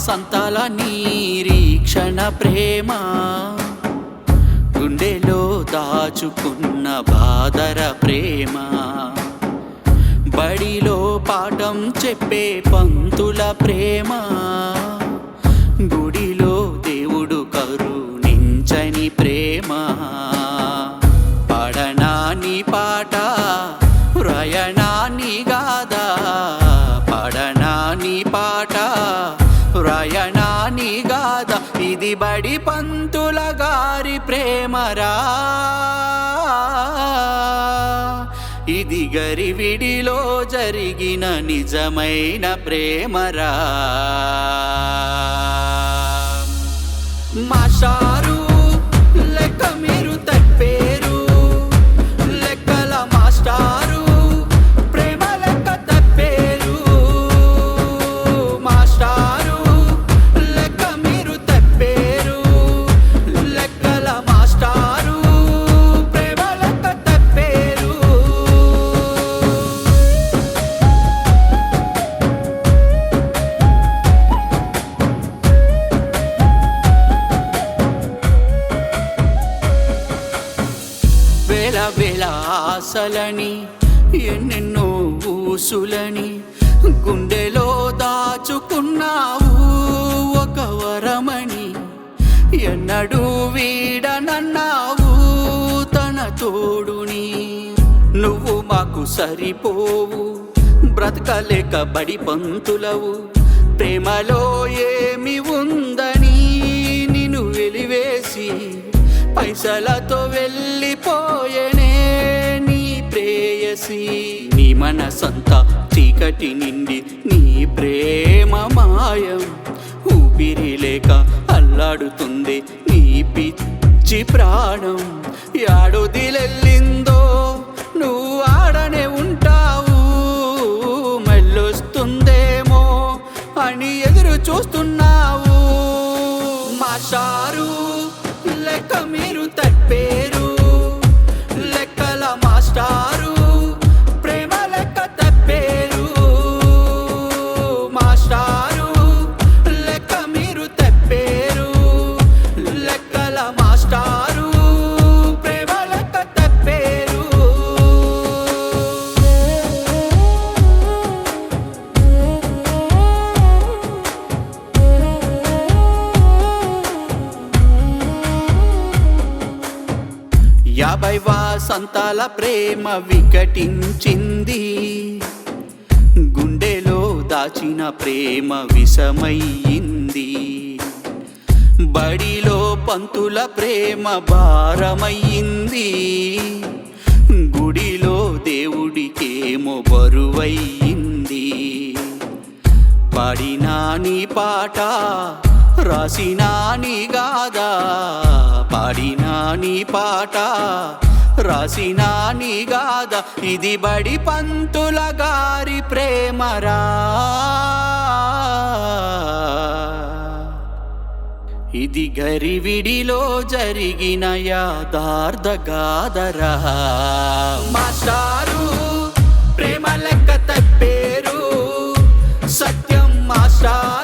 సంతాల నిరీక్షణ ప్రేమ, గుండెలో దాచుకున్న బాదర ప్రేమ, బడిలో పాఠం చెప్పే పంతుల ప్రేమ, గుడిలో దేవుడు కరుణించని ప్రేమ. పడనాని పాట వ్రయణాన్ని గాదా, పడనాని పాట వ్రయణాన్ని గాదా, ఇది బడి పంతుల గారి ప్రేమరా, ఇది గరివిడిలో జరిగిన నిజమైన ప్రేమరా. మాస్టారు లెక్క మీరు తప్పేరు, లెక్కల మాస్టారు ప్రేమ లెక్క తప్పేరు. మాస్టారు లెక్క మీరు తప్పేరు, లెక్కల మాస్టారు ప్రేమ లెక్క తప్పేరు. వేల వేల ఆశలని ఎన్నెన్నో ఊసులని గుండెలో దాచుకున్నావు ఒక వరమని, ఎన్నడూ వీడనన్నావు తన తోడుని. నువ్వు మాకు సరిపోవు, బ్రతకలేక బడి పంతులవు, ప్రేమలో ఏమి ఉందని నిన్ను వెలివేసి పైసలతో వెళ్ళిపోయేనే నీ ప్రేయసి. నీ మనసంతా చీకటి నిండి నీ ప్రేమ మాయం, ఊపిరి లేక అల్లాడుతుంది నీ పిచ్చి ప్రాణం. యాడొదిలెళ్ళిందో నువ్వు ఆడనే ఉంటావు, మళ్ళొస్తుందేమో అని ఎదురు చూస్తున్నావు. మాస్టారు లెక్క మీరు తప్పేరు, లెక్కల మాస్టారు ప్రేమ లెక్క తప్పేరు. మాస్టారు లెక్క మీరు తప్పేరు, లెక్కల మాస్టారు ప్రేమ లెక్క తప్పేరు. యాభై వాసంతాల ప్రేమ వికటించింది, గుండెలో దాచిన ప్రేమ విషమయ్యింది. బడిలో పంతుల ప్రేమ భారమయ్యింది, గుడిలో దేవుడికేమో బరువయ్యింది. పాడినా నీ పాట రాసినా నీ గాదా, పాడినా నీ పాట రాసినా నీ గాదా, ఇది బడి పంతుల గారి ప్రేమరా, ఇది గరివిడిలో జరిగిన యాదార్థ గాథరా. మాస్టారు ప్రేమ లెక్క తప్పేరు, సత్యం మాస్టారు